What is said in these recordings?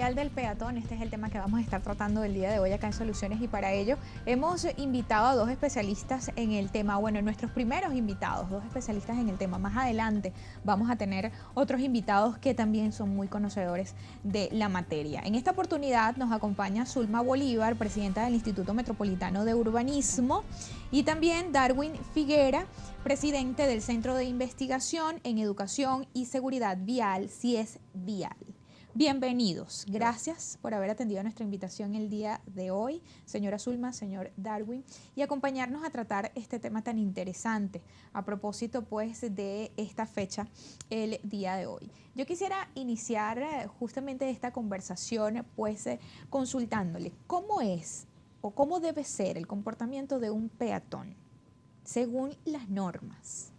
Mundial del Peatón. Este es el tema que vamos a estar tratando el día de hoy acá en Soluciones, y para ello hemos invitado a dos especialistas en el tema. Bueno, nuestros primeros invitados, dos especialistas en el tema. Más adelante vamos a tener otros invitados que también son muy conocedores de la materia. En esta oportunidad nos acompaña Zulma Bolívar, presidenta del Instituto Metropolitano de Urbanismo, y también Darwin Figuera, presidente del Centro de Investigación en Educación y Seguridad Vial, CIES Vial. Bienvenidos. Gracias por haber atendido nuestra invitación el día de hoy, señora Zulma, señor Darwin, y acompañarnos a tratar este tema tan interesante a propósito pues de esta fecha el día de hoy. Yo quisiera iniciar justamente esta conversación pues consultándole cómo es o cómo debe ser el comportamiento de un peatón según las normas.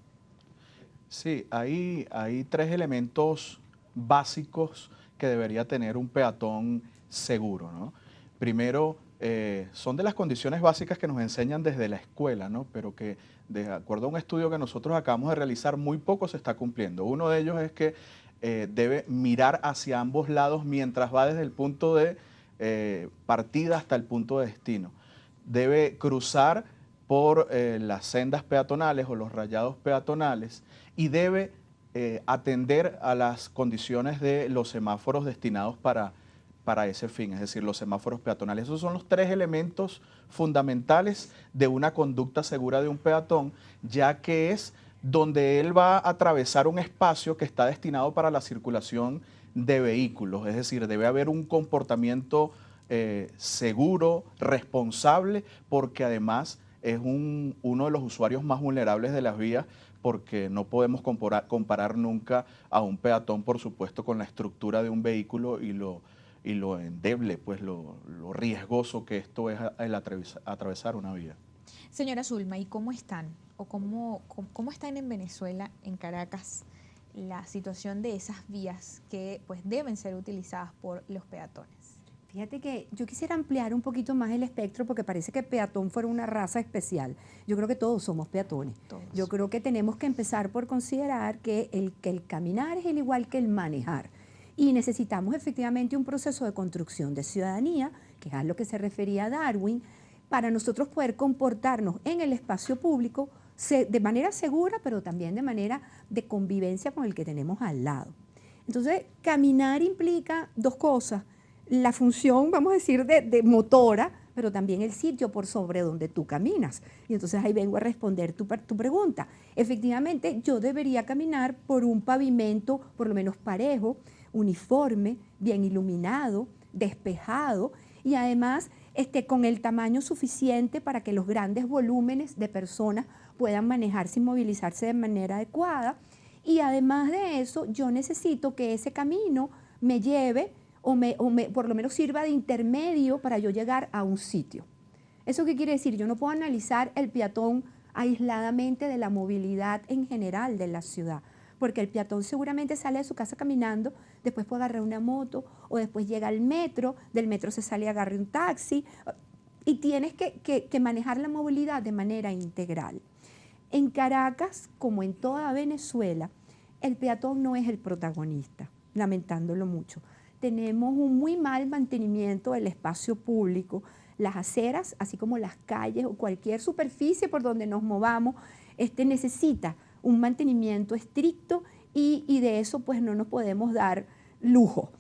Sí, hay tres elementos básicos que debería tener un peatón seguro, ¿no? Primero, son de las condiciones básicas que nos enseñan desde la escuela, ¿no? Pero que de acuerdo a un estudio que nosotros acabamos de realizar, muy poco se está cumpliendo. Uno de ellos es que debe mirar hacia ambos lados mientras va desde el punto de partida hasta el punto de destino. Debe cruzar por las sendas peatonales o los rayados peatonales y debe atender a las condiciones de los semáforos destinados para ese fin, es decir, los semáforos peatonales. Esos son los tres elementos fundamentales de una conducta segura de un peatón, ya que es donde él va a atravesar un espacio que está destinado para la circulación de vehículos, es decir, debe haber un comportamiento seguro, responsable, porque además es uno de los usuarios más vulnerables de las vías, porque no podemos comparar nunca a un peatón, por supuesto, con la estructura de un vehículo y lo endeble, pues lo riesgoso que esto es el atravesar una vía. Señora Zulma, ¿y cómo están o cómo están en Venezuela, en Caracas, la situación de esas vías que pues deben ser utilizadas por los peatones? Fíjate que yo quisiera ampliar un poquito más el espectro, porque parece que peatón fuera una raza especial. Yo creo que todos somos peatones. Todos. Yo creo que tenemos que empezar por considerar que el caminar es el igual que el manejar. Y necesitamos efectivamente un proceso de construcción de ciudadanía, que es a lo que se refería Darwin, para nosotros poder comportarnos en el espacio público de manera segura, pero también de manera de convivencia con el que tenemos al lado. Entonces, caminar implica dos cosas: la función, vamos a decir, de motora, pero también el sitio por sobre donde tú caminas. Y entonces ahí vengo a responder tu pregunta. Efectivamente, yo debería caminar por un pavimento por lo menos parejo, uniforme, bien iluminado, despejado, y además con el tamaño suficiente para que los grandes volúmenes de personas puedan manejarse y movilizarse de manera adecuada. Y además de eso, yo necesito que ese camino me lleve o por lo menos sirva de intermedio para yo llegar a un sitio. ¿Eso qué quiere decir? Yo no puedo analizar el peatón aisladamente de la movilidad en general de la ciudad, porque el peatón seguramente sale de su casa caminando, después puede agarrar una moto, o después llega al metro, del metro se sale y agarra un taxi, y tienes que manejar la movilidad de manera integral. En Caracas, como en toda Venezuela, el peatón no es el protagonista, lamentándolo mucho. Tenemos un muy mal mantenimiento del espacio público, las aceras, así como las calles o cualquier superficie por donde nos movamos, necesita un mantenimiento estricto, y de eso pues no nos podemos dar lujo.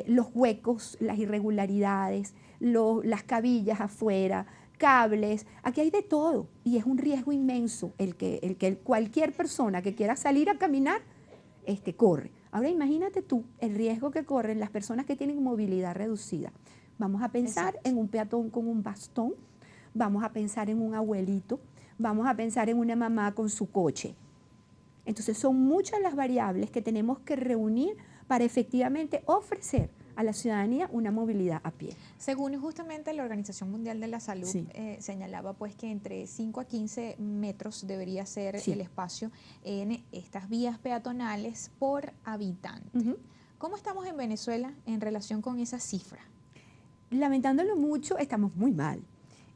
Los huecos, las irregularidades, las cabillas afuera, cables, aquí hay de todo, y es un riesgo inmenso el que cualquier persona que quiera salir a caminar corre. Ahora imagínate tú el riesgo que corren las personas que tienen movilidad reducida. Vamos a pensar en un peatón con un bastón, vamos a pensar en un abuelito, vamos a pensar en una mamá con su coche. Entonces son muchas las variables que tenemos que reunir para efectivamente ofrecer a la ciudadanía una movilidad a pie. Según justamente la Organización Mundial de la Salud, Sí. Señalaba pues que entre 5 a 15 metros debería ser Sí. el espacio en estas vías peatonales por habitante. ¿Cómo estamos en Venezuela en relación con esa cifra? Lamentándolo mucho, estamos muy mal.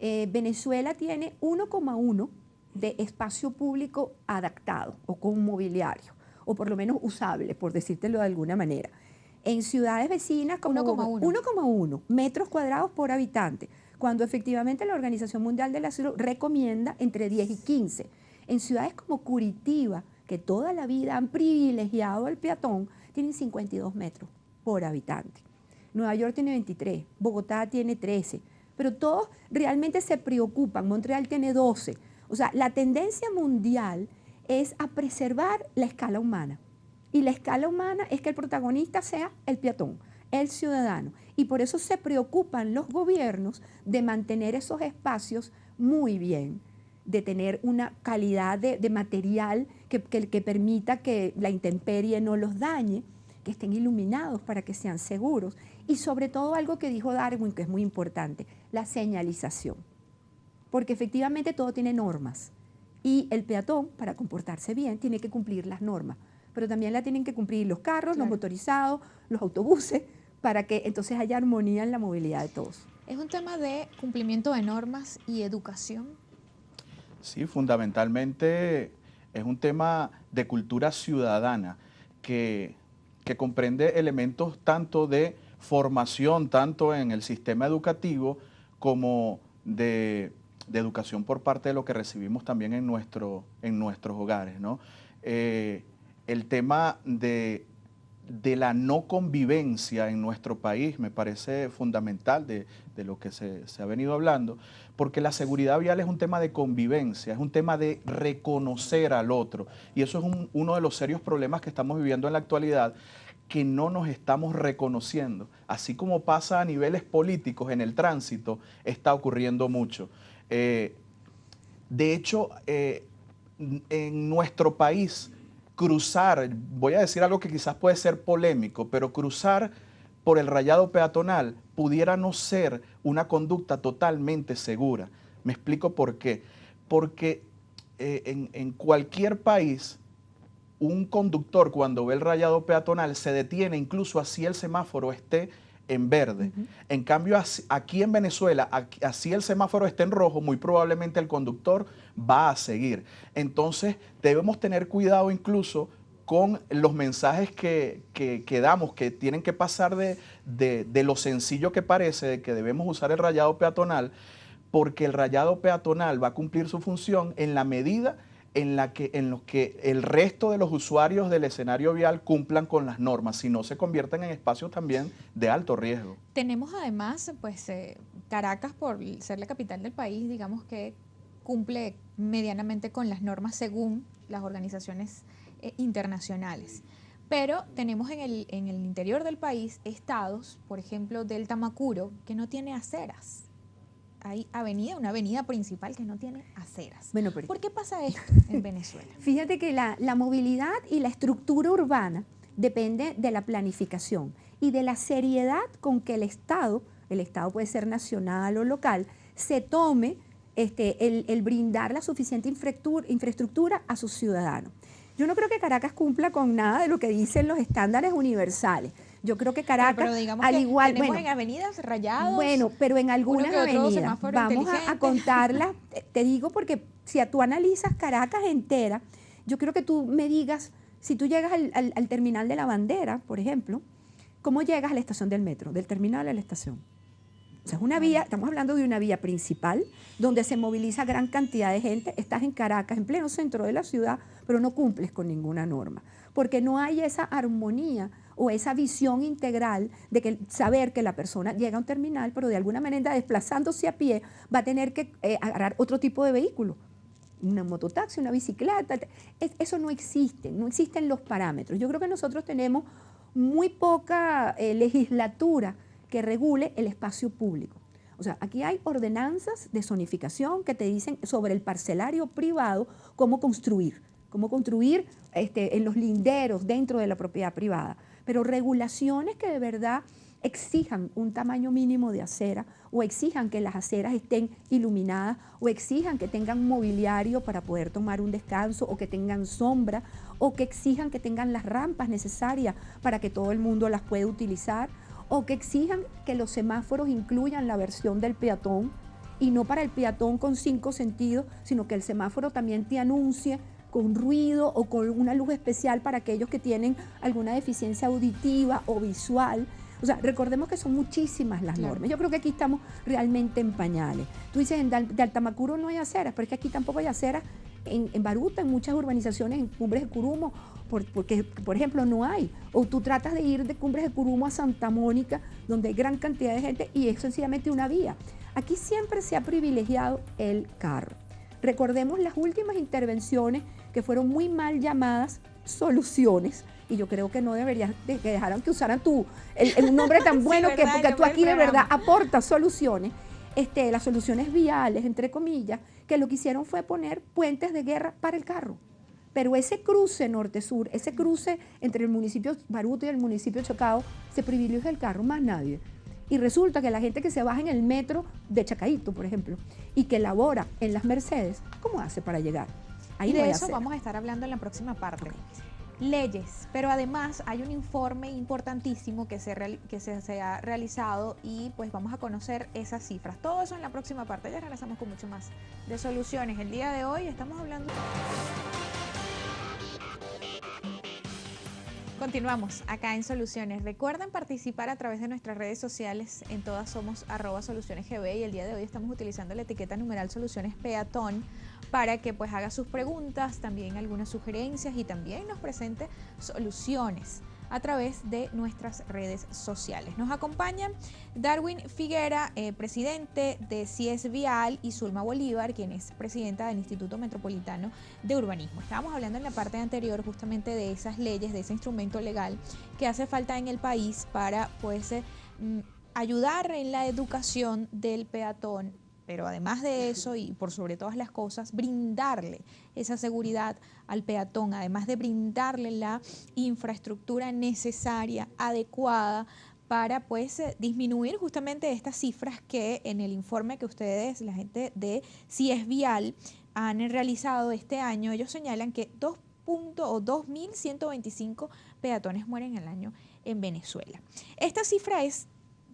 Venezuela tiene 1,1 de espacio público adaptado o con mobiliario, o por lo menos usable, por decírtelo de alguna manera. En ciudades vecinas como 1,1. 1,1 metros cuadrados por habitante, cuando efectivamente la Organización Mundial de la Salud recomienda entre 10 y 15. En ciudades como Curitiba, que toda la vida han privilegiado al peatón, tienen 52 metros por habitante. Nueva York tiene 23, Bogotá tiene 13, pero todos realmente se preocupan. Montreal tiene 12. O sea, la tendencia mundial es a preservar la escala humana. Y la escala humana es que el protagonista sea el peatón, el ciudadano. Y por eso se preocupan los gobiernos de mantener esos espacios muy bien, de tener una calidad de material que permita que la intemperie no los dañe, que estén iluminados para que sean seguros. Y sobre todo algo que dijo Darwin, que es muy importante, la señalización. Porque efectivamente todo tiene normas. Y el peatón, para comportarse bien, tiene que cumplir las normas. Pero también la tienen que cumplir los carros, los motorizados, los autobuses, para que entonces haya armonía en la movilidad de todos. ¿Es un tema de cumplimiento de normas y educación? Sí, fundamentalmente es un tema de cultura ciudadana que comprende elementos tanto de formación, tanto en el sistema educativo como de educación por parte de lo que recibimos también en nuestros hogares, ¿no? El tema de la no convivencia en nuestro país me parece fundamental de lo que se ha venido hablando, porque la seguridad vial es un tema de convivencia, es un tema de reconocer al otro, y eso es uno de los serios problemas que estamos viviendo en la actualidad, que no nos estamos reconociendo. Así como pasa a niveles políticos en el tránsito, está ocurriendo mucho. De hecho, en nuestro país, cruzar, voy a decir algo que quizás puede ser polémico, pero cruzar por el rayado peatonal pudiera no ser una conducta totalmente segura. Me explico por qué. Porque en cualquier país, un conductor cuando ve el rayado peatonal se detiene incluso así el semáforo esté en verde. En cambio, aquí en Venezuela, así el semáforo esté en rojo, muy probablemente el conductor va a seguir. Entonces, debemos tener cuidado incluso con los mensajes que damos, que tienen que pasar de lo sencillo que parece, de que debemos usar el rayado peatonal, porque el rayado peatonal va a cumplir su función en la medida en los que el resto de los usuarios del escenario vial cumplan con las normas, si no se convierten en espacios también de alto riesgo. Tenemos además, pues, Caracas, por ser la capital del país, digamos que cumple medianamente con las normas según las organizaciones internacionales. Pero tenemos en el interior del país estados, por ejemplo, del Tamacuro, que no tiene aceras. Hay una avenida principal que no tiene aceras. Bueno, ¿Por qué pasa esto en Venezuela? Fíjate que la movilidad y la estructura urbana depende de la planificación y de la seriedad con que el Estado puede ser nacional o local, se tome el brindar la suficiente infraestructura a sus ciudadanos. Yo no creo que Caracas cumpla con nada de lo que dicen los estándares universales. Yo creo que Caracas, pero digamos al que igual, tenemos en avenidas rayados. Bueno, pero en algunas avenidas, vamos a contarlas, te digo porque si tú analizas Caracas entera, yo creo que tú me digas, si tú llegas al terminal de la Bandera, por ejemplo, ¿cómo llegas a la estación del metro? Del terminal a la estación. O sea, es una vía, estamos hablando de una vía principal donde se moviliza gran cantidad de gente. Estás en Caracas, en pleno centro de la ciudad, pero no cumples con ninguna norma, porque no hay esa armonía o esa visión integral de que saber que la persona llega a un terminal, pero de alguna manera desplazándose a pie va a tener que agarrar otro tipo de vehículo, una mototaxi, una bicicleta. Eso no existen los parámetros. Yo creo que nosotros tenemos muy poca legislatura que regule el espacio público. O sea, aquí hay ordenanzas de zonificación que te dicen sobre el parcelario privado cómo construir en los linderos dentro de la propiedad privada, pero regulaciones que de verdad exijan un tamaño mínimo de acera o exijan que las aceras estén iluminadas o exijan que tengan mobiliario para poder tomar un descanso o que tengan sombra o que exijan que tengan las rampas necesarias para que todo el mundo las pueda utilizar o que exijan que los semáforos incluyan la versión del peatón y no para el peatón con 5 sentidos, sino que el semáforo también te anuncie con ruido o con una luz especial para aquellos que tienen alguna deficiencia auditiva o visual. O sea, recordemos que son muchísimas las normas. Yo creo que aquí estamos realmente en pañales. Tú dices, de Altamacuro no hay aceras, pero es que aquí tampoco hay aceras. En Baruta, en muchas urbanizaciones, en Cumbres de Curumo, porque, por ejemplo, no hay. O tú tratas de ir de Cumbres de Curumo a Santa Mónica, donde hay gran cantidad de gente y es sencillamente una vía. Aquí siempre se ha privilegiado el carro. Recordemos las últimas intervenciones que fueron muy mal llamadas soluciones, y yo creo que no deberías que dejaran que usaran un nombre tan bueno, sí, porque tú aquí de verdad aportas soluciones. Las soluciones viales, entre comillas, que lo que hicieron fue poner puentes de guerra para el carro. Pero ese cruce norte-sur, ese cruce entre el municipio Baruta y el municipio Chacao, se privilegia el carro, más nadie. Y resulta que la gente que se baja en el metro de Chacaíto, por ejemplo, y que labora en las Mercedes, ¿cómo hace para llegar? Ahí y de eso vamos a estar hablando en la próxima parte. Okay. Leyes, pero además hay un informe importantísimo que se ha realizado y pues vamos a conocer esas cifras. Todo eso en la próxima parte. Ya regresamos con mucho más de soluciones. El día de hoy estamos hablando... Continuamos acá en Soluciones. Recuerden participar a través de nuestras redes sociales. En todas somos @solucionesgb y el día de hoy estamos utilizando la etiqueta numeral Soluciones Peatón para que pues haga sus preguntas, también algunas sugerencias y también nos presente soluciones a través de nuestras redes sociales. Nos acompañan Darwin Figuera, presidente de CIES Vial, y Zulma Bolívar, quien es presidenta del Instituto Metropolitano de Urbanismo. Estábamos hablando en la parte anterior justamente de esas leyes, de ese instrumento legal que hace falta en el país para pues ayudar en la educación del peatón, pero además de eso y por sobre todas las cosas, brindarle esa seguridad al peatón, además de brindarle la infraestructura necesaria, adecuada, para pues disminuir justamente estas cifras que en el informe que ustedes, la gente de CIES Vial, han realizado este año. Ellos señalan que 2.125 peatones mueren al año en Venezuela. Esta cifra es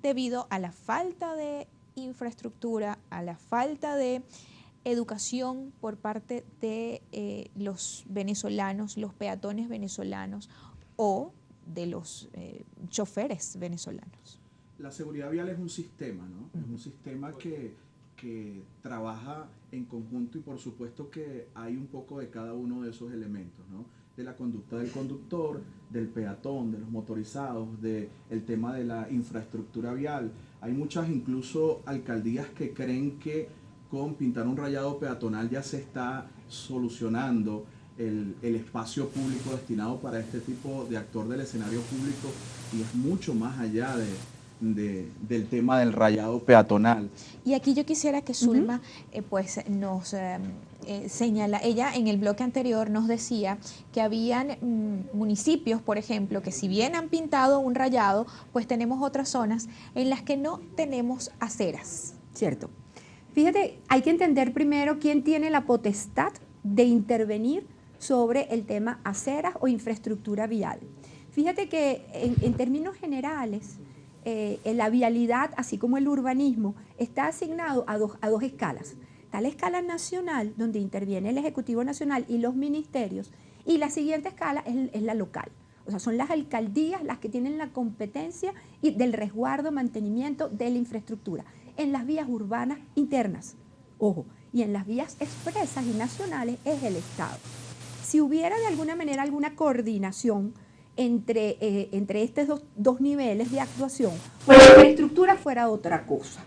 debido a la falta de infraestructura, a la falta de educación por parte de los venezolanos, los peatones venezolanos o de los choferes venezolanos. La seguridad vial es un sistema, ¿no? Es un sistema que trabaja en conjunto y por supuesto que hay un poco de cada uno de esos elementos, ¿no? De la conducta del conductor, del peatón, de los motorizados, del tema de la infraestructura vial. Hay muchas incluso alcaldías que creen que con pintar un rayado peatonal ya se está solucionando el espacio público destinado para este tipo de actor del escenario público, y es mucho más allá del tema del rayado peatonal. Y aquí yo quisiera que Zulma pues nos señala, ella en el bloque anterior nos decía que habían municipios, por ejemplo, que si bien han pintado un rayado, pues tenemos otras zonas en las que no tenemos aceras. Cierto. Fíjate, hay que entender primero quién tiene la potestad de intervenir sobre el tema aceras o infraestructura vial. Fíjate que en términos generales, la vialidad, así como el urbanismo, está asignado a dos escalas. Está la escala nacional, donde interviene el Ejecutivo Nacional y los ministerios, y la siguiente escala es la local. O sea, son las alcaldías las que tienen la competencia y del resguardo, mantenimiento de la infraestructura en las vías urbanas internas, ojo, y en las vías expresas y nacionales es el Estado. Si hubiera de alguna manera alguna coordinación entre estos dos niveles de actuación, pues la infraestructura fuera otra cosa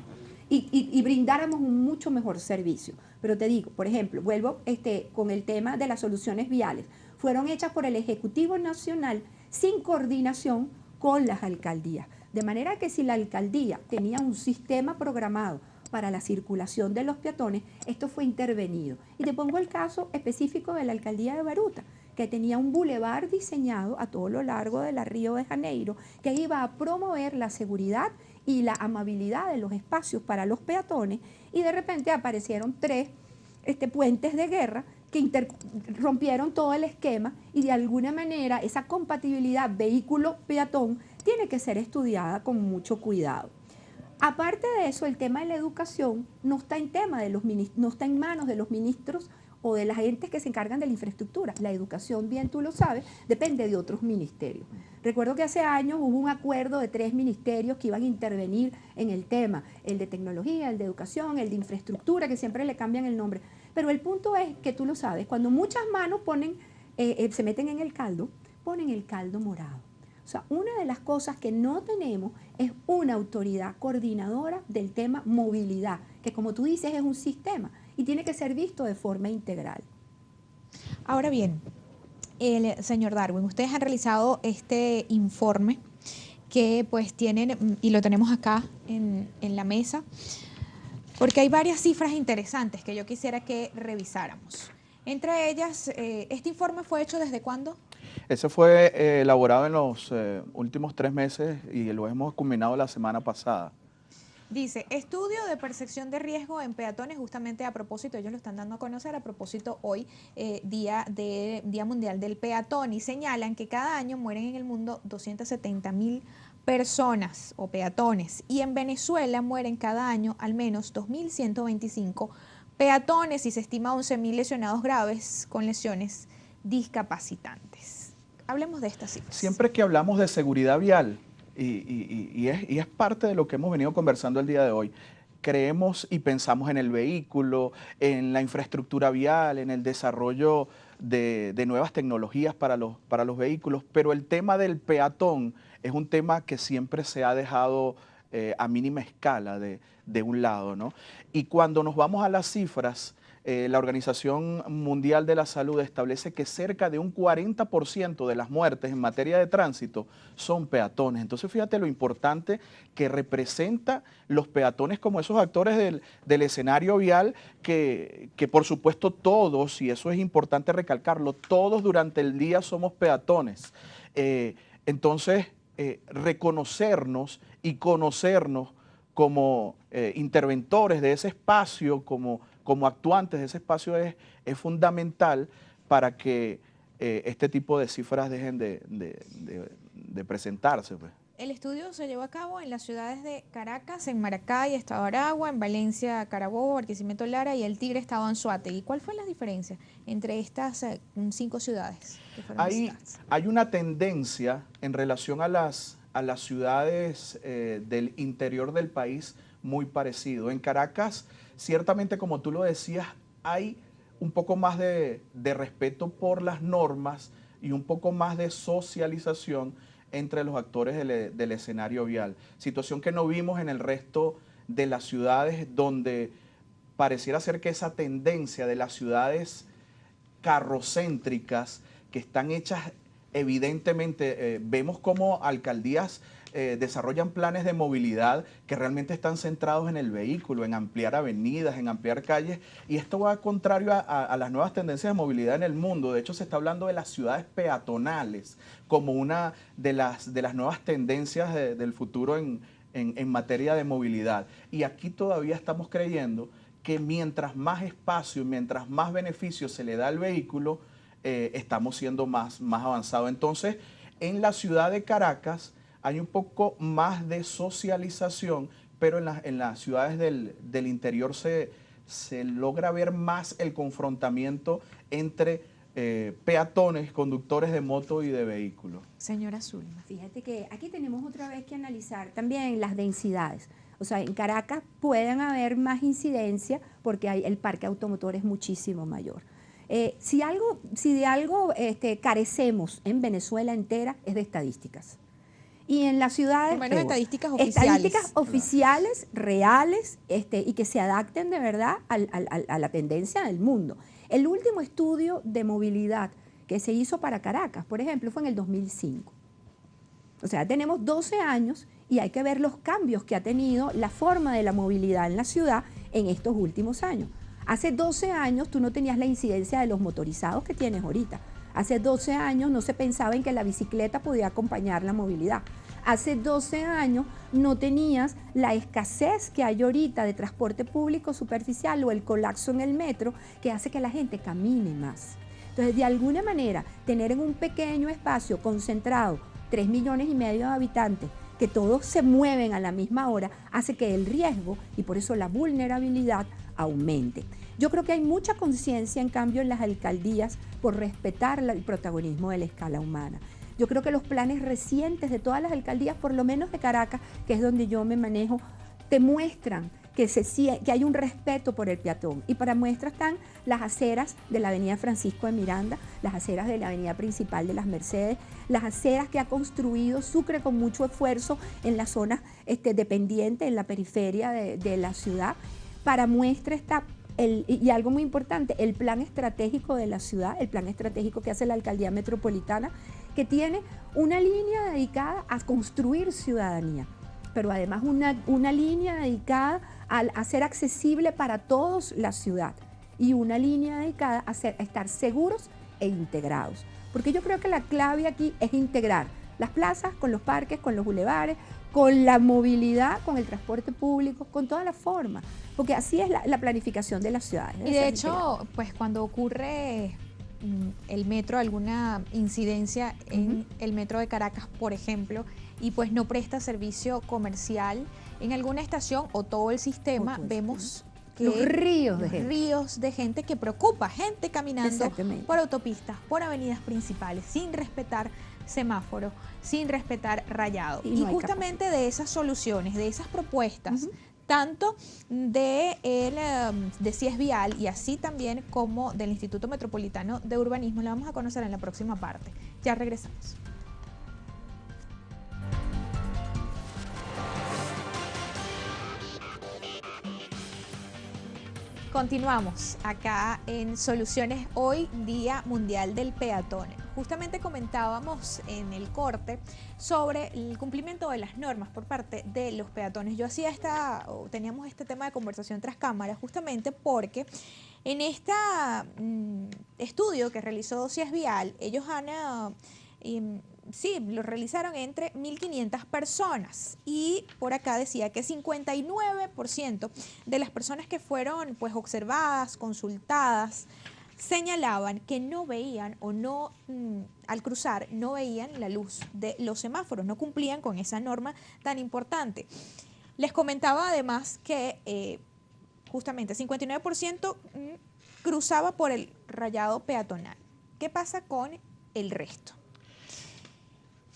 y brindáramos un mucho mejor servicio. Pero te digo, por ejemplo, vuelvo con el tema de las soluciones viales. Fueron hechas por el Ejecutivo Nacional sin coordinación con las alcaldías. De manera que si la alcaldía tenía un sistema programado para la circulación de los peatones, esto fue intervenido. Y te pongo el caso específico de la alcaldía de Baruta, que tenía un bulevar diseñado a todo lo largo de la Río de Janeiro, que iba a promover la seguridad y la amabilidad de los espacios para los peatones, y de repente aparecieron 3 puentes de guerra que rompieron todo el esquema, y de alguna manera esa compatibilidad vehículo-peatón tiene que ser estudiada con mucho cuidado. Aparte de eso, el tema de la educación no está no está en manos de los ministros o de las entes que se encargan de la infraestructura. La educación, bien tú lo sabes, depende de otros ministerios. Recuerdo que hace años hubo un acuerdo de 3 ministerios que iban a intervenir en el tema, el de tecnología, el de educación, el de infraestructura, que siempre le cambian el nombre. Pero el punto es que tú lo sabes, cuando muchas manos se meten en el caldo, ponen el caldo morado. O sea, una de las cosas que no tenemos es una autoridad coordinadora del tema movilidad, que como tú dices es un sistema y tiene que ser visto de forma integral. Ahora bien, señor Darwin, ustedes han realizado este informe que pues tienen, y lo tenemos acá en la mesa, porque hay varias cifras interesantes que yo quisiera que revisáramos. Entre ellas, ¿este informe fue hecho desde cuándo? Ese fue elaborado en los últimos 3 meses y lo hemos culminado la semana pasada. Dice, estudio de percepción de riesgo en peatones, justamente a propósito, ellos lo están dando a conocer, a propósito hoy, Día Mundial del Peatón, y señalan que cada año mueren en el mundo 270.000 personas o peatones, y en Venezuela mueren cada año al menos 2.125 peatones y se estima 11.000 lesionados graves con lesiones discapacitantes. Hablemos de estas cifras. Siempre que hablamos de seguridad vial, y es parte de lo que hemos venido conversando el día de hoy, creemos y pensamos en el vehículo, en la infraestructura vial, en el desarrollo de nuevas tecnologías para los vehículos, pero el tema del peatón es un tema que siempre se ha dejado a mínima escala de un lado, ¿no? Y cuando nos vamos a las cifras, la Organización Mundial de la Salud establece que cerca de un 40% de las muertes en materia de tránsito son peatones. Entonces fíjate lo importante que representa los peatones como esos actores del escenario vial que por supuesto todos, y eso es importante recalcarlo, todos durante el día somos peatones. Entonces reconocernos y conocernos como interventores de ese espacio, como actuantes de ese espacio es fundamental para que este tipo de cifras dejen de presentarse, pues. El estudio se llevó a cabo en las ciudades de Caracas, en Maracay, Estado Aragua, en Valencia, Carabobo, Barquisimeto, Lara y El Tigre, Estado Anzoátegui. ¿Cuál fue la diferencia entre estas 5 ciudades que fueron visitadas? Hay una tendencia en relación a las ciudades del interior del país muy parecido. En Caracas, ciertamente, como tú lo decías, hay un poco más de respeto por las normas y un poco más de socialización entre los actores del escenario vial. Situación que no vimos en el resto de las ciudades, donde pareciera ser que esa tendencia de las ciudades carrocéntricas que están hechas evidentemente, vemos cómo alcaldías desarrollan planes de movilidad que realmente están centrados en el vehículo, en ampliar avenidas, en ampliar calles, y esto va contrario a las nuevas tendencias de movilidad en el mundo. De hecho, se está hablando de las ciudades peatonales como una de las nuevas tendencias del futuro en materia de movilidad. Y aquí todavía estamos creyendo que mientras más espacio, mientras más beneficio se le da al vehículo, estamos siendo más avanzados. Entonces, en la ciudad de Caracas hay un poco más de socialización, pero en las ciudades del interior se logra ver más el confrontamiento entre peatones, conductores de moto y de vehículos. Señora Zulma. Fíjate que aquí tenemos otra vez que analizar también las densidades. O sea, en Caracas pueden haber más incidencia porque el parque automotor es muchísimo mayor. Si de algo carecemos en Venezuela entera es de estadísticas. Y en las ciudades... Por menos estadísticas oficiales. Estadísticas oficiales, reales, y que se adapten de verdad a la tendencia del mundo. El último estudio de movilidad que se hizo para Caracas, por ejemplo, fue en el 2005. O sea, tenemos 12 años y hay que ver los cambios que ha tenido la forma de la movilidad en la ciudad en estos últimos años. Hace 12 años tú no tenías la incidencia de los motorizados que tienes ahorita. Hace 12 años no se pensaba en que la bicicleta podía acompañar la movilidad. Hace 12 años no tenías la escasez que hay ahorita de transporte público superficial o el colapso en el metro que hace que la gente camine más. Entonces, de alguna manera, tener en un pequeño espacio concentrado 3,5 millones de habitantes que todos se mueven a la misma hora, hace que el riesgo y por eso la vulnerabilidad aumente. Yo creo que hay mucha conciencia, en cambio, en las alcaldías por respetar el protagonismo de la escala humana. Yo creo que los planes recientes de todas las alcaldías, por lo menos de Caracas, que es donde yo me manejo, te muestran que hay un respeto por el peatón. Y para muestra están las aceras de la avenida Francisco de Miranda, las aceras de la avenida principal de las Mercedes, las aceras que ha construido Sucre con mucho esfuerzo en la zona dependiente, en la periferia de la ciudad. Para muestra está y algo muy importante, el plan estratégico de la ciudad, el plan estratégico que hace la Alcaldía Metropolitana, que tiene una línea dedicada a construir ciudadanía, pero además una línea dedicada a hacer accesible para todos la ciudad y una línea dedicada a estar seguros e integrados. Porque yo creo que la clave aquí es integrar las plazas con los parques, con los bulevares, con la movilidad, con el transporte público, con todas las formas, porque así es la planificación de las ciudades. Y de hecho, pues cuando ocurre el metro, alguna incidencia en el metro de Caracas, por ejemplo, y pues no presta servicio comercial, en alguna estación o todo el sistema vemos que los ríos de gente que preocupa, gente caminando por autopistas, por avenidas principales, sin respetar semáforo, sin respetar rayado. Y justamente de esas soluciones, de esas propuestas, tanto de CIES Vial y así también como del Instituto Metropolitano de Urbanismo, la vamos a conocer en la próxima parte. Ya regresamos. Continuamos acá en Soluciones Hoy, Día Mundial del Peatón. Justamente comentábamos en el corte sobre el cumplimiento de las normas por parte de los peatones. Yo teníamos este tema de conversación tras cámaras justamente porque en este estudio que realizó CIES Vial, ellos han... lo realizaron entre 1.500 personas y por acá decía que 59% de las personas que fueron pues observadas, consultadas, señalaban que no veían o no, al cruzar, no veían la luz de los semáforos, no cumplían con esa norma tan importante. Les comentaba además que justamente 59% cruzaba por el rayado peatonal. ¿Qué pasa con el resto?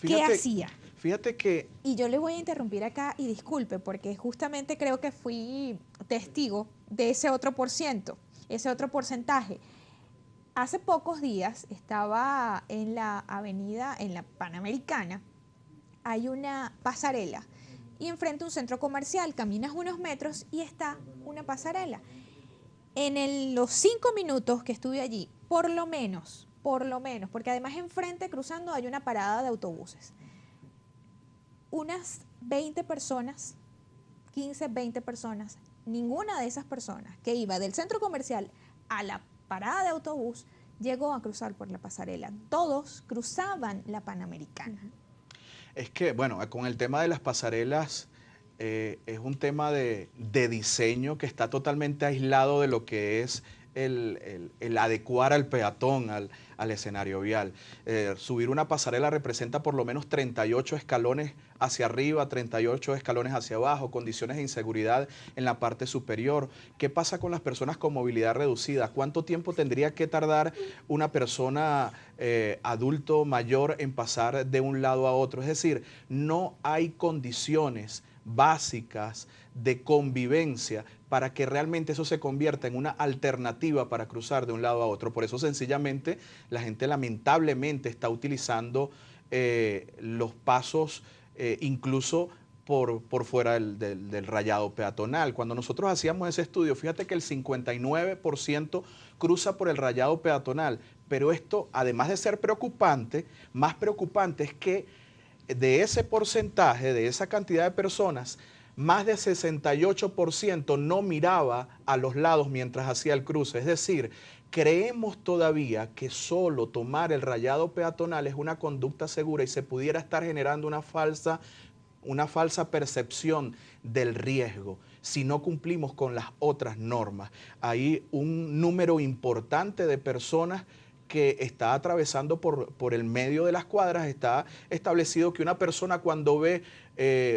¿Qué hacía? Fíjate que... Y yo le voy a interrumpir acá y disculpe, porque justamente creo que fui testigo de ese otro porcentaje. Hace pocos días estaba en la avenida, en la Panamericana, hay una pasarela y enfrente un centro comercial, caminas unos metros y está una pasarela. En los 5 minutos que estuve allí, por lo menos, porque además enfrente cruzando hay una parada de autobuses. Unas 20 personas, 15, 20 personas, ninguna de esas personas que iba del centro comercial a la parada de autobús llegó a cruzar por la pasarela. Todos cruzaban la Panamericana. Es que, bueno, con el tema de las pasarelas es un tema de diseño que está totalmente aislado de lo que es el adecuar al peatón al escenario vial. Subir una pasarela representa por lo menos 38 escalones hacia arriba, 38 escalones hacia abajo, condiciones de inseguridad en la parte superior. ¿Qué pasa con las personas con movilidad reducida? ¿Cuánto tiempo tendría que tardar una persona adulto mayor en pasar de un lado a otro? Es decir, no hay condiciones básicas de convivencia para que realmente eso se convierta en una alternativa para cruzar de un lado a otro. Por eso sencillamente la gente lamentablemente está utilizando los pasos incluso por fuera del rayado peatonal. Cuando nosotros hacíamos ese estudio, fíjate que el 59% cruza por el rayado peatonal, pero esto, además de ser preocupante, más preocupante es que de ese porcentaje, de esa cantidad de personas, más de 68% no miraba a los lados mientras hacía el cruce. Es decir, creemos todavía que solo tomar el rayado peatonal es una conducta segura y se pudiera estar generando una falsa percepción del riesgo si no cumplimos con las otras normas. Hay un número importante de personas que está atravesando por el medio de las cuadras. Está establecido que una persona cuando ve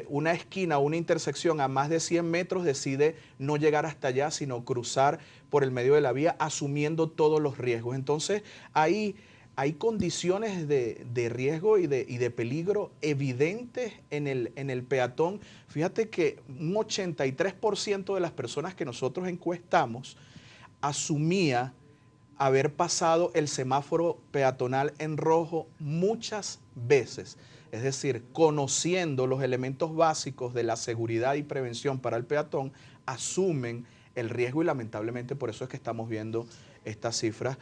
una esquina o una intersección a más de 100 metros decide no llegar hasta allá, sino cruzar por el medio de la vía, asumiendo todos los riesgos. Entonces, ahí hay condiciones de riesgo y de peligro evidentes en el peatón. Fíjate que un 83% de las personas que nosotros encuestamos asumía haber pasado el semáforo peatonal en rojo muchas veces. Es decir, conociendo los elementos básicos de la seguridad y prevención para el peatón, asumen el riesgo y lamentablemente por eso es que estamos viendo estas cifras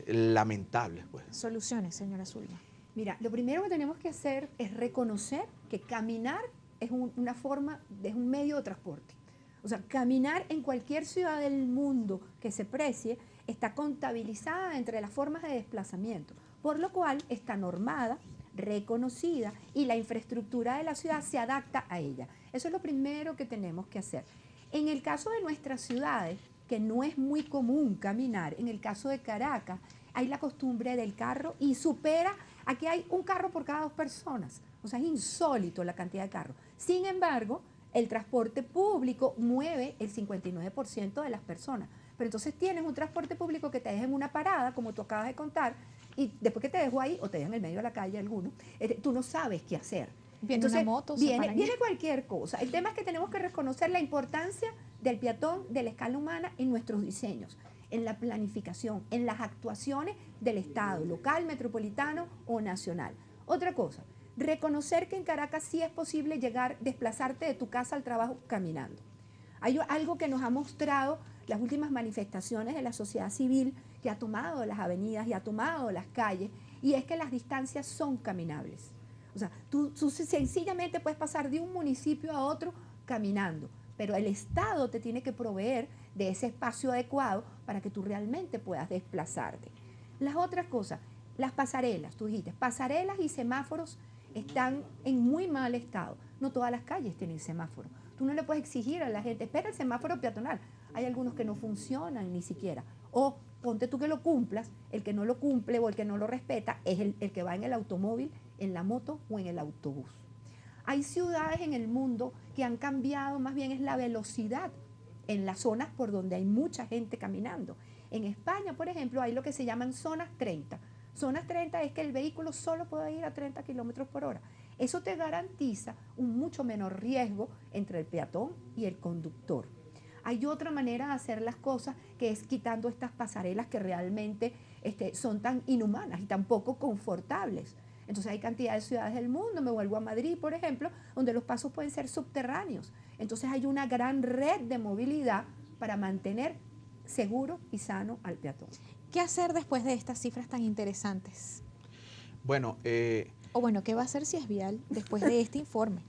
lamentables. Pues. Soluciones, señora Zulma. Mira, lo primero que tenemos que hacer es reconocer que caminar es una forma, es un medio de transporte. O sea, caminar en cualquier ciudad del mundo que se precie está contabilizada entre las formas de desplazamiento, por lo cual está normada, reconocida y la infraestructura de la ciudad se adapta a ella. Eso es lo primero que tenemos que hacer. En el caso de nuestras ciudades, que no es muy común caminar, en el caso de Caracas, hay la costumbre del carro y supera, aquí hay un carro por cada 2 personas, o sea, es insólito la cantidad de carros. Sin embargo, el transporte público mueve el 59% de las personas, pero entonces tienes un transporte público que te deja en una parada, como tú acabas de contar, y después que te dejo ahí, o te deja en el medio de la calle alguno, tú no sabes qué hacer. Viene Entonces, una moto, viene cualquier cosa. El tema es que tenemos que reconocer la importancia del peatón, de la escala humana en nuestros diseños, en la planificación, en las actuaciones del Estado, local, metropolitano o nacional. Otra cosa, reconocer que en Caracas sí es posible desplazarte de tu casa al trabajo caminando. Hay algo que nos ha mostrado las últimas manifestaciones de la sociedad civil que ha tomado las avenidas y ha tomado las calles, y es que las distancias son caminables. O sea, tú sencillamente puedes pasar de un municipio a otro caminando, pero el Estado te tiene que proveer de ese espacio adecuado para que tú realmente puedas desplazarte. Las otras cosas, las pasarelas, tú dijiste, pasarelas y semáforos están en muy mal estado. No todas las calles tienen semáforo. Tú no le puedes exigir a la gente, espera el semáforo peatonal. Hay algunos que no funcionan ni siquiera. O ponte tú que lo cumplas, el que no lo cumple o el que no lo respeta es el que va en el automóvil, en la moto o en el autobús. Hay ciudades en el mundo que han cambiado, más bien es la velocidad en las zonas por donde hay mucha gente caminando. En España, por ejemplo, hay lo que se llaman zonas 30. Zonas 30 es que el vehículo solo puede ir a 30 kilómetros por hora. Eso te garantiza un mucho menor riesgo entre el peatón y el conductor. Hay otra manera de hacer las cosas que es quitando estas pasarelas que realmente son tan inhumanas y tan poco confortables. Entonces hay cantidad de ciudades del mundo, me vuelvo a Madrid, por ejemplo, donde los pasos pueden ser subterráneos. Entonces hay una gran red de movilidad para mantener seguro y sano al peatón. ¿Qué hacer después de estas cifras tan interesantes? Bueno, ¿qué va a hacer si es vial después de este informe?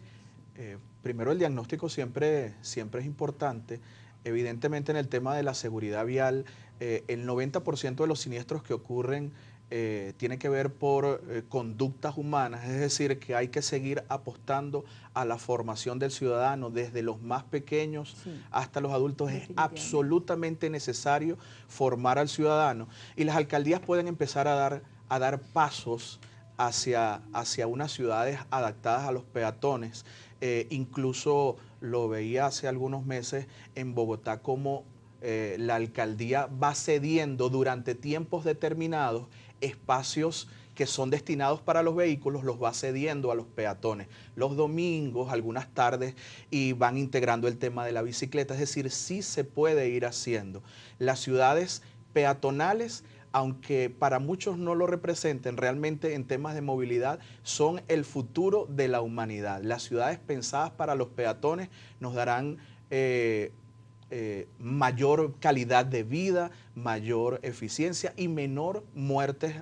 Primero, el diagnóstico siempre es importante. Evidentemente, en el tema de la seguridad vial, el 90% de los siniestros que ocurren tiene que ver por conductas humanas, es decir, que hay que seguir apostando a la formación del ciudadano desde los más pequeños hasta los adultos. Es absolutamente necesario formar al ciudadano y las alcaldías pueden empezar a dar pasos hacia unas ciudades adaptadas a los peatones. Incluso lo veía hace algunos meses en Bogotá como la alcaldía va cediendo durante tiempos determinados espacios que son destinados para los vehículos, los va cediendo a los peatones. Los domingos, algunas tardes, y van integrando el tema de la bicicleta. Es decir, sí se puede ir haciendo. Las ciudades peatonales, aunque para muchos no lo representen, realmente en temas de movilidad son el futuro de la humanidad. Las ciudades pensadas para los peatones nos darán mayor calidad de vida, mayor eficiencia y menor muertes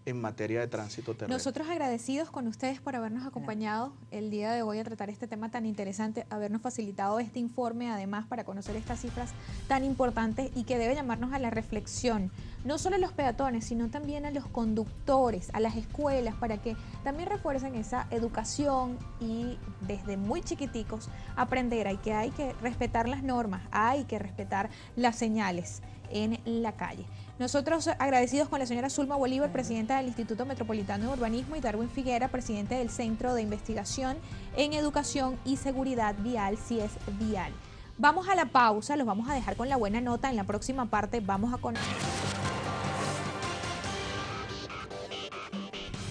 en materia de tránsito terrestre. Nosotros agradecidos con ustedes por habernos acompañado el día de hoy a tratar este tema tan interesante, habernos facilitado este informe además para conocer estas cifras tan importantes y que debe llamarnos a la reflexión, no solo a los peatones, sino también a los conductores, a las escuelas, para que también refuercen esa educación y desde muy chiquiticos aprender hay que respetar las normas, hay que respetar las señales en la calle. Nosotros agradecidos con la señora Zulma Bolívar, presidenta del Instituto Metropolitano de Urbanismo, y Darwin Figuera, presidente del Centro de Investigación en Educación y Seguridad Vial, CIES Vial. Vamos a la pausa, los vamos a dejar con la buena nota. En la próxima parte vamos a conocer.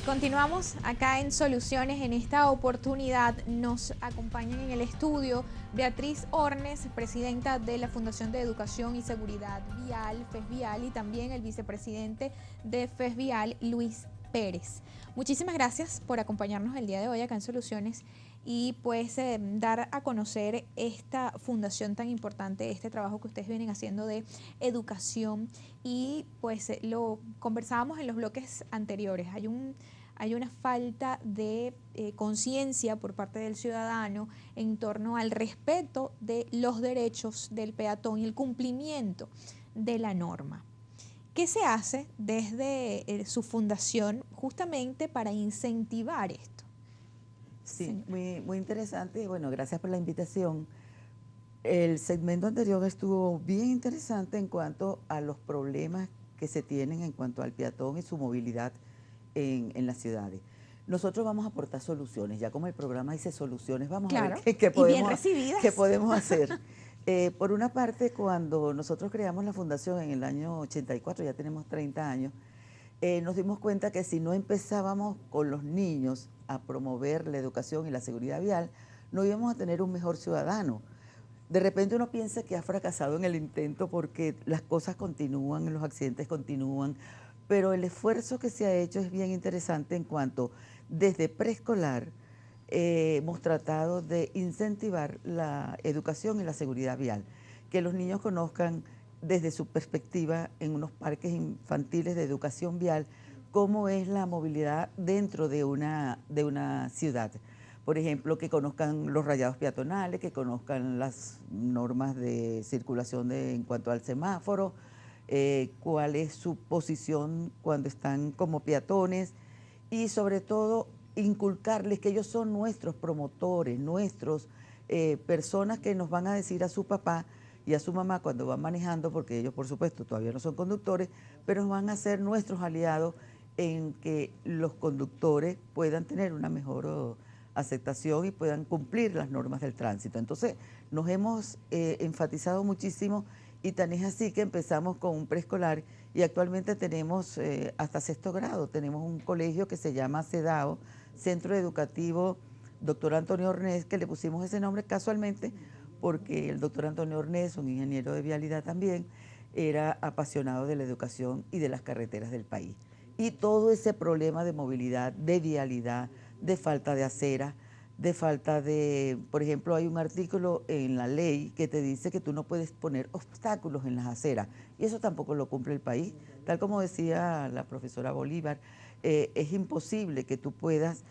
Continuamos acá en Soluciones. En esta oportunidad nos acompañan en el estudio Beatriz Ornes, presidenta de la Fundación de Educación y Seguridad Vial, FESVial, y también el vicepresidente de FESVial, Luis Pérez. Muchísimas gracias por acompañarnos el día de hoy acá en Soluciones y pues dar a conocer esta fundación tan importante, este trabajo que ustedes vienen haciendo de educación, y pues lo conversábamos en los bloques anteriores. Hay una falta de conciencia por parte del ciudadano en torno al respeto de los derechos del peatón y el cumplimiento de la norma. ¿Qué se hace desde su fundación justamente para incentivar esto? Sí, muy interesante. Bueno, gracias por la invitación. El segmento anterior estuvo bien interesante en cuanto a los problemas que se tienen en cuanto al peatón y su movilidad en las ciudades. Nosotros vamos a aportar soluciones, ya como el programa dice soluciones, vamos a ver qué podemos hacer. Por una parte, cuando nosotros creamos la fundación en el año 84, ya tenemos 30 años, nos dimos cuenta que si no empezábamos con los niños a promover la educación y la seguridad vial, no íbamos a tener un mejor ciudadano. De repente uno piensa que ha fracasado en el intento porque las cosas continúan, los accidentes continúan, pero el esfuerzo que se ha hecho es bien interesante en cuanto desde preescolar hemos tratado de incentivar la educación y la seguridad vial, que los niños conozcan desde su perspectiva en unos parques infantiles de educación vial cómo es la movilidad dentro de una ciudad. Por ejemplo, que conozcan los rayados peatonales, que conozcan las normas de circulación en cuanto al semáforo, cuál es su posición cuando están como peatones, y sobre todo inculcarles que ellos son nuestros promotores, nuestros personas que nos van a decir a su papá y a su mamá cuando van manejando, porque ellos por supuesto todavía no son conductores, pero van a ser nuestros aliados en que los conductores puedan tener una mejor aceptación y puedan cumplir las normas del tránsito. Entonces nos hemos enfatizado muchísimo, y tan es así que empezamos con un preescolar y actualmente tenemos hasta 6º grado. Tenemos un colegio que se llama CEDAO, Centro Educativo Dr. Antonio Ornés, que le pusimos ese nombre casualmente porque el doctor Antonio Ornés, un ingeniero de vialidad también, era apasionado de la educación y de las carreteras del país. Y todo ese problema de movilidad, de vialidad, de falta de acera, de falta de, por ejemplo, hay un artículo en la ley que te dice que tú no puedes poner obstáculos en las aceras, y eso tampoco lo cumple el país. Tal como decía la profesora Bolívar, es imposible que tú puedas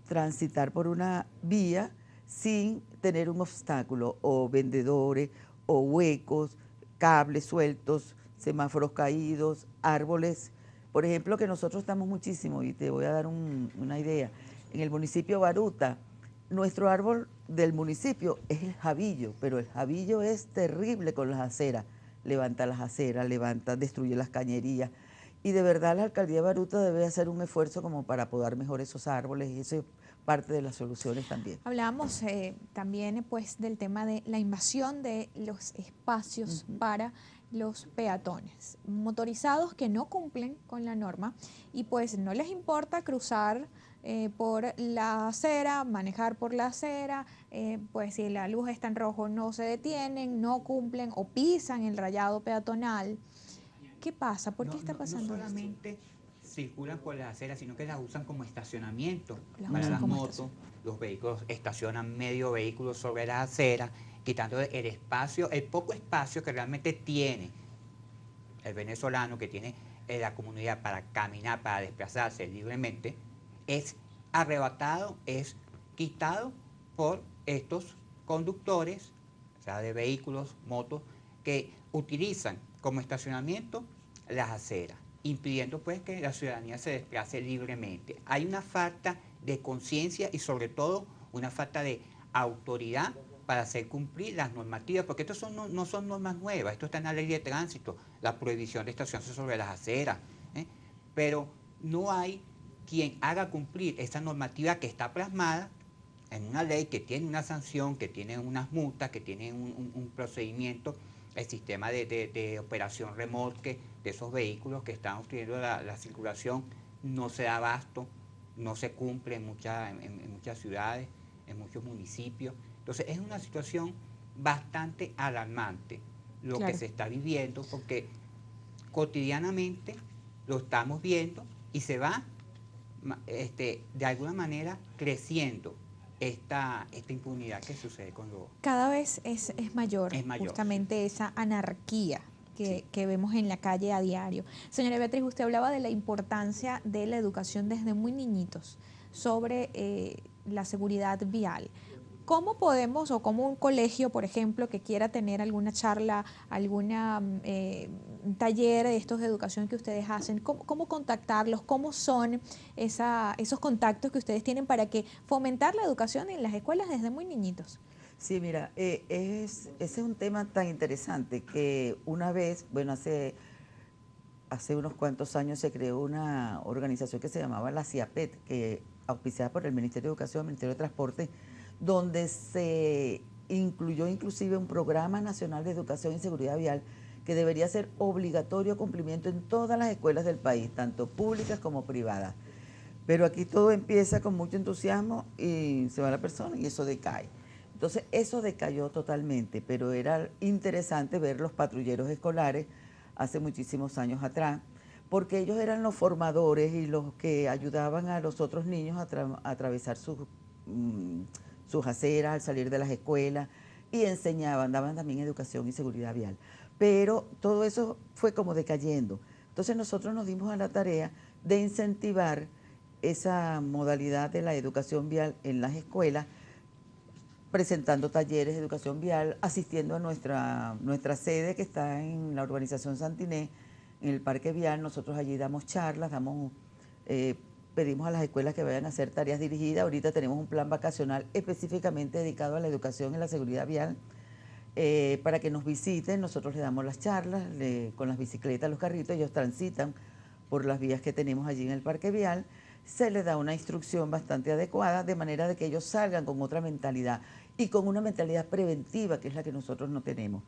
transitar por una vía sin tener un obstáculo, o vendedores, o huecos, cables sueltos, semáforos caídos, árboles. Por ejemplo, que nosotros estamos muchísimo, y te voy a dar una idea. En el municipio Baruta, nuestro árbol del municipio es el jabillo, pero el jabillo es terrible con las aceras. Levanta las aceras, destruye las cañerías. Y de verdad la alcaldía de Baruta debe hacer un esfuerzo como para podar mejor esos árboles, y eso es parte de las soluciones también. Hablábamos también pues del tema de la invasión de los espacios para los peatones motorizados que no cumplen con la norma y pues no les importa cruzar por la acera, manejar por la acera, pues si la luz está en rojo no se detienen, no cumplen o pisan el rayado peatonal. ¿Qué pasa? ¿Por qué está pasando no solamente esto? circulan por las aceras, sino que las usan como estacionamiento para las motos. Los vehículos estacionan medio vehículo sobre la acera, quitando el espacio, el poco espacio que realmente tiene el venezolano, que tiene la comunidad para caminar, para desplazarse libremente, es arrebatado, es quitado por estos conductores, o sea, de vehículos, motos, que utilizan como estacionamiento las aceras, impidiendo pues que la ciudadanía se desplace libremente. Hay una falta de conciencia y sobre todo una falta de autoridad para hacer cumplir las normativas, porque estos no son normas nuevas, esto está en la ley de tránsito, la prohibición de estacionarse sobre las aceras, pero no hay quien haga cumplir esa normativa que está plasmada en una ley que tiene una sanción, que tiene unas multas, que tiene un procedimiento, el sistema de operación remolque de esos vehículos que están obstruyendo la circulación no se da abasto, no se cumple en muchas ciudades, en muchos municipios. Entonces es una situación bastante alarmante lo que se está viviendo, porque cotidianamente lo estamos viendo y se va de alguna manera creciendo esta impunidad que sucede con los... Cada vez es mayor, justamente esa anarquía que vemos en la calle a diario. Señora Beatriz, usted hablaba de la importancia de la educación desde muy niñitos sobre la seguridad vial. ¿Cómo podemos, o cómo un colegio, por ejemplo, que quiera tener alguna charla, alguna taller de estos de educación que ustedes hacen, cómo contactarlos? ¿Cómo son esos contactos que ustedes tienen para que fomentar la educación en las escuelas desde muy niñitos? Sí, mira, ese es un tema tan interesante que una vez, bueno, hace unos cuantos años se creó una organización que se llamaba la CIAPET, que auspiciada por el Ministerio de Educación, el Ministerio de Transporte, donde se incluyó inclusive un programa nacional de educación y seguridad vial que debería ser obligatorio cumplimiento en todas las escuelas del país, tanto públicas como privadas. Pero aquí todo empieza con mucho entusiasmo y se va la persona y eso decae. Entonces eso decayó totalmente, pero era interesante ver los patrulleros escolares hace muchísimos años atrás, porque ellos eran los formadores y los que ayudaban a los otros niños a atravesar sus aceras al salir de las escuelas y enseñaban, daban también educación y seguridad vial. Pero todo eso fue como decayendo. Entonces nosotros nos dimos a la tarea de incentivar esa modalidad de la educación vial en las escuelas, presentando talleres de educación vial, asistiendo a nuestra sede que está en la urbanización Santiné, en el Parque Vial. Nosotros allí damos charlas, pedimos a las escuelas que vayan a hacer tareas dirigidas. Ahorita tenemos un plan vacacional específicamente dedicado a la educación y la seguridad vial para que nos visiten. Nosotros les damos las charlas con las bicicletas, los carritos, ellos transitan por las vías que tenemos allí en el Parque Vial. Se les da una instrucción bastante adecuada, de manera de que ellos salgan con otra mentalidad y con una mentalidad preventiva, que es la que nosotros no tenemos.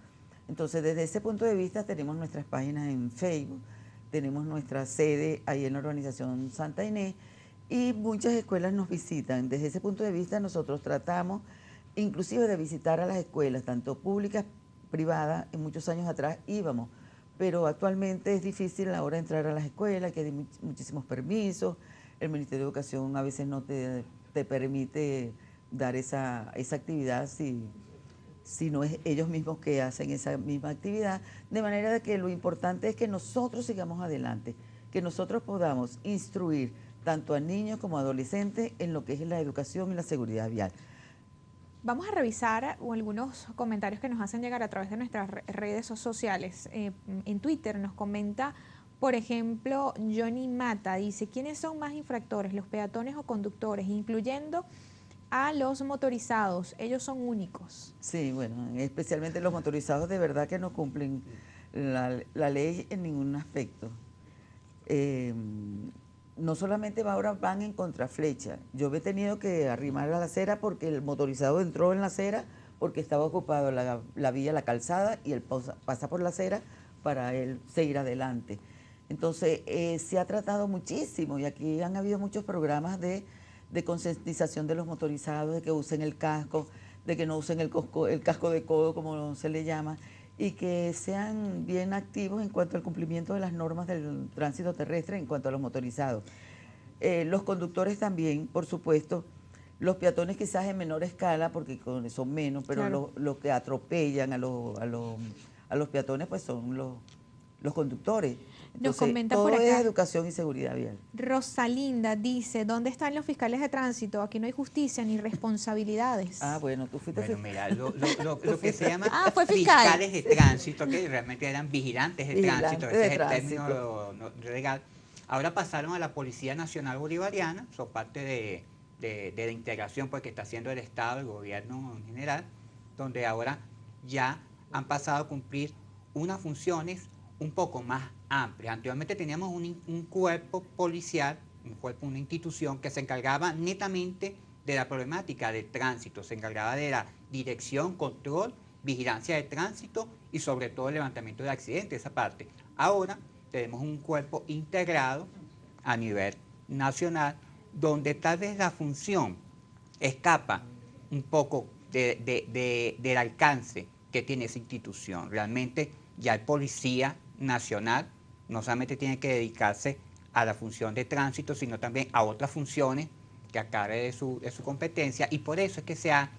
Entonces, desde ese punto de vista, tenemos nuestras páginas en Facebook, tenemos nuestra sede ahí en la urbanización Santa Inés y muchas escuelas nos visitan. Desde ese punto de vista, nosotros tratamos inclusive de visitar a las escuelas, tanto públicas, privadas. En muchos años atrás íbamos, pero actualmente es difícil ahora entrar a las escuelas, que hay muchísimos permisos. El Ministerio de Educación a veces no te permite dar esa actividad si no es ellos mismos que hacen esa misma actividad, de manera de que lo importante es que nosotros sigamos adelante, que nosotros podamos instruir tanto a niños como a adolescentes en lo que es la educación y la seguridad vial. Vamos a revisar algunos comentarios que nos hacen llegar a través de nuestras redes sociales. En Twitter nos comenta, por ejemplo, Johnny Mata, dice, ¿quiénes son más infractores, los peatones o conductores, incluyendo a los motorizados? Ellos son únicos. Sí, bueno, especialmente los motorizados de verdad que no cumplen la ley en ningún aspecto. No solamente ahora van en contraflecha. Yo he tenido que arrimar a la acera porque el motorizado entró en la acera porque estaba ocupado la vía, la calzada, y él pasa por la acera para él seguir adelante. Entonces, se ha tratado muchísimo y aquí han habido muchos programas de concientización de los motorizados, de que usen el casco, de que no usen el casco de codo, como se le llama, y que sean bien activos en cuanto al cumplimiento de las normas del tránsito terrestre en cuanto a los motorizados. Los conductores también, por supuesto, los peatones quizás en menor escala, porque son menos, pero claro, los que atropellan a los peatones pues son los conductores. Entonces, nos comenta todo por acá, es educación y seguridad vial. Rosalinda dice, ¿dónde están los fiscales de tránsito? Aquí no hay justicia ni responsabilidades. Ah, bueno, tú fuiste fiscal. Mira, lo que se llama fue fiscal. Fiscales de tránsito, que realmente eran vigilantes de tránsito, ese es el término legal. Ahora pasaron a la Policía Nacional Bolivariana, son parte de la integración pues, que está haciendo el Estado, el gobierno en general, donde ahora ya han pasado a cumplir unas funciones un poco más amplias. Anteriormente teníamos un cuerpo policial, una institución que se encargaba netamente de la problemática de tránsito, se encargaba de la dirección, control, vigilancia de tránsito y sobre todo el levantamiento de accidentes, esa parte. Ahora tenemos un cuerpo integrado a nivel nacional donde tal vez la función escapa un poco del alcance que tiene esa institución. Realmente ya el policía nacional no solamente tiene que dedicarse a la función de tránsito, sino también a otras funciones que a cargo de su competencia, y por eso es que se ha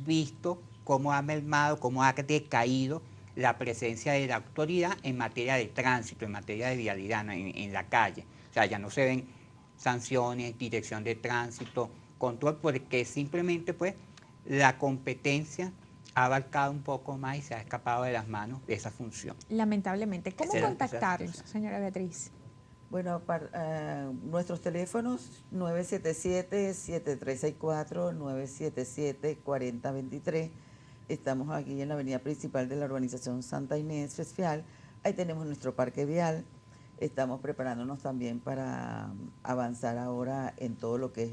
visto cómo ha mermado, cómo ha decaído la presencia de la autoridad en materia de tránsito, en materia de vialidad en la calle. O sea, ya no se ven sanciones, dirección de tránsito, control, porque simplemente pues la competencia ha abarcado un poco más y se ha escapado de las manos de esa función. Lamentablemente. ¿Cómo contactarlos, señora Beatriz? Bueno, nuestros teléfonos 977-7364, 977-4023. Estamos aquí en la avenida principal de la urbanización Santa Inés Festival. Ahí tenemos nuestro parque vial. Estamos preparándonos también para avanzar ahora en todo lo que es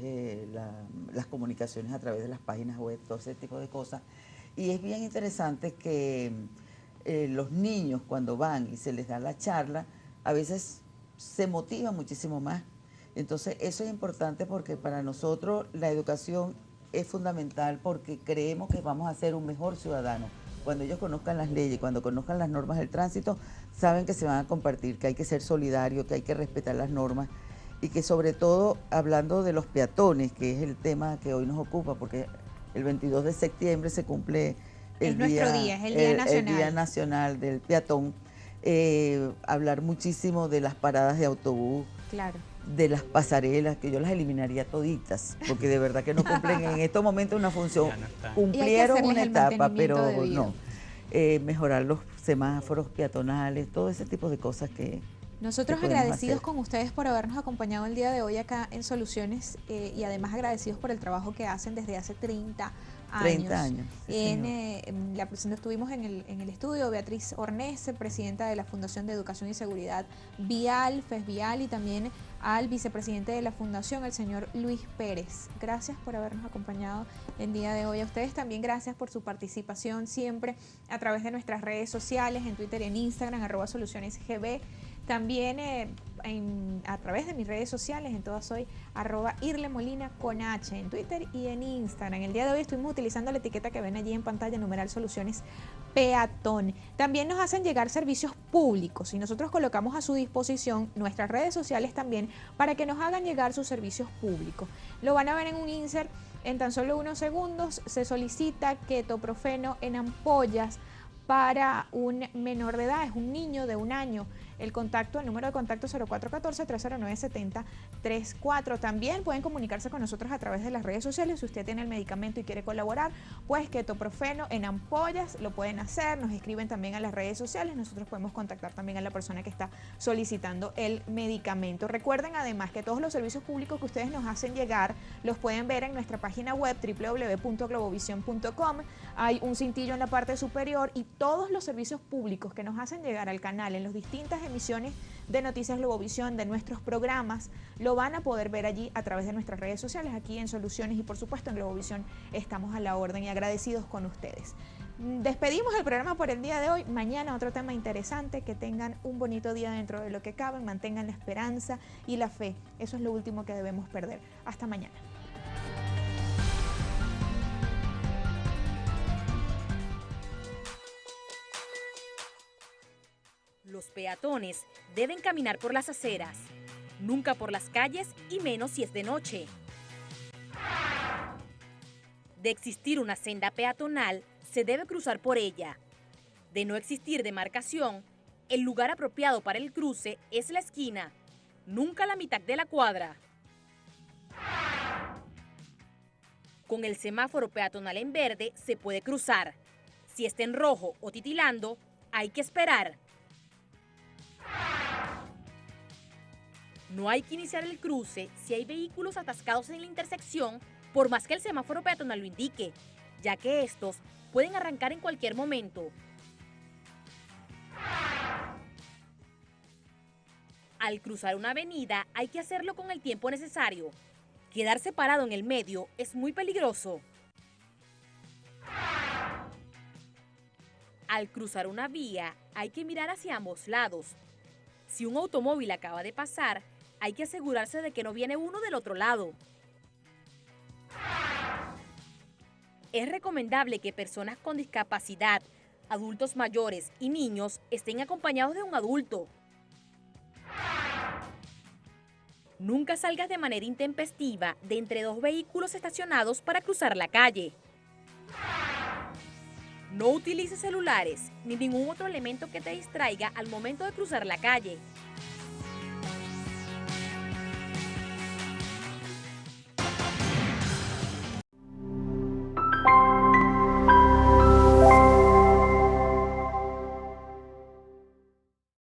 las comunicaciones a través de las páginas web, todo ese tipo de cosas. Y es bien interesante que los niños cuando van y se les da la charla, a veces se motiva muchísimo más. Entonces eso es importante porque para nosotros la educación es fundamental porque creemos que vamos a ser un mejor ciudadano. Cuando ellos conozcan las leyes, cuando conozcan las normas del tránsito, saben que se van a compartir, que hay que ser solidario, que hay que respetar las normas y que sobre todo hablando de los peatones, que es el tema que hoy nos ocupa, porque el 22 de septiembre se cumple es el Día Nacional del Peatón. Hablar muchísimo de las paradas de autobús, claro, de las pasarelas, que yo las eliminaría toditas, porque de verdad que no cumplen en estos momentos una función. Cumplieron una etapa, pero no. Mejorar los semáforos peatonales, todo ese tipo de cosas que nosotros agradecidos con ustedes por habernos acompañado el día de hoy acá en Soluciones y además agradecidos por el trabajo que hacen desde hace 30 años. 30 años. Sí, estuvimos en el estudio Beatriz Ornese, presidenta de la Fundación de Educación y Seguridad Vial, FESVIAL, y también al vicepresidente de la Fundación, el señor Luis Pérez. Gracias por habernos acompañado el día de hoy. A ustedes también gracias por su participación siempre a través de nuestras redes sociales, en Twitter y en Instagram, @solucionesgb. También a través de mis redes sociales, en todas soy @irlemolina con H en Twitter y en Instagram. El día de hoy estuvimos utilizando la etiqueta que ven allí en pantalla, numeral Soluciones Peatón. También nos hacen llegar servicios públicos y nosotros colocamos a su disposición nuestras redes sociales también para que nos hagan llegar sus servicios públicos. Lo van a ver en un insert en tan solo unos segundos. Se solicita ketoprofeno en ampollas para un menor de edad, es un niño de 1 año. El número de contacto 0414-309-7034. También pueden comunicarse con nosotros a través de las redes sociales. Si usted tiene el medicamento y quiere colaborar, pues ketoprofeno en ampollas lo pueden hacer. Nos escriben también a las redes sociales. Nosotros podemos contactar también a la persona que está solicitando el medicamento. Recuerden además que todos los servicios públicos que ustedes nos hacen llegar los pueden ver en nuestra página web www.globovision.com. Hay un cintillo en la parte superior y todos los servicios públicos que nos hacen llegar al canal en las distintas emisiones de Noticias Globovisión, de nuestros programas, lo van a poder ver allí a través de nuestras redes sociales, aquí en Soluciones, y por supuesto en Globovisión estamos a la orden y agradecidos con ustedes. Despedimos el programa por el día de hoy. Mañana otro tema interesante. Que tengan un bonito día dentro de lo que cabe, mantengan la esperanza y la fe. Eso es lo último que debemos perder. Hasta mañana. Los peatones deben caminar por las aceras, nunca por las calles y menos si es de noche. De existir una senda peatonal, se debe cruzar por ella. De no existir demarcación, el lugar apropiado para el cruce es la esquina, nunca la mitad de la cuadra. Con el semáforo peatonal en verde se puede cruzar. Si está en rojo o titilando, hay que esperar. No hay que iniciar el cruce si hay vehículos atascados en la intersección, por más que el semáforo peatonal lo indique, ya que estos pueden arrancar en cualquier momento. Al cruzar una avenida hay que hacerlo con el tiempo necesario. Quedarse parado en el medio es muy peligroso. Al cruzar una vía hay que mirar hacia ambos lados. Si un automóvil acaba de pasar, hay que asegurarse de que no viene uno del otro lado. Es recomendable que personas con discapacidad, adultos mayores y niños estén acompañados de un adulto. Nunca salgas de manera intempestiva de entre dos vehículos estacionados para cruzar la calle. No utilices celulares ni ningún otro elemento que te distraiga al momento de cruzar la calle.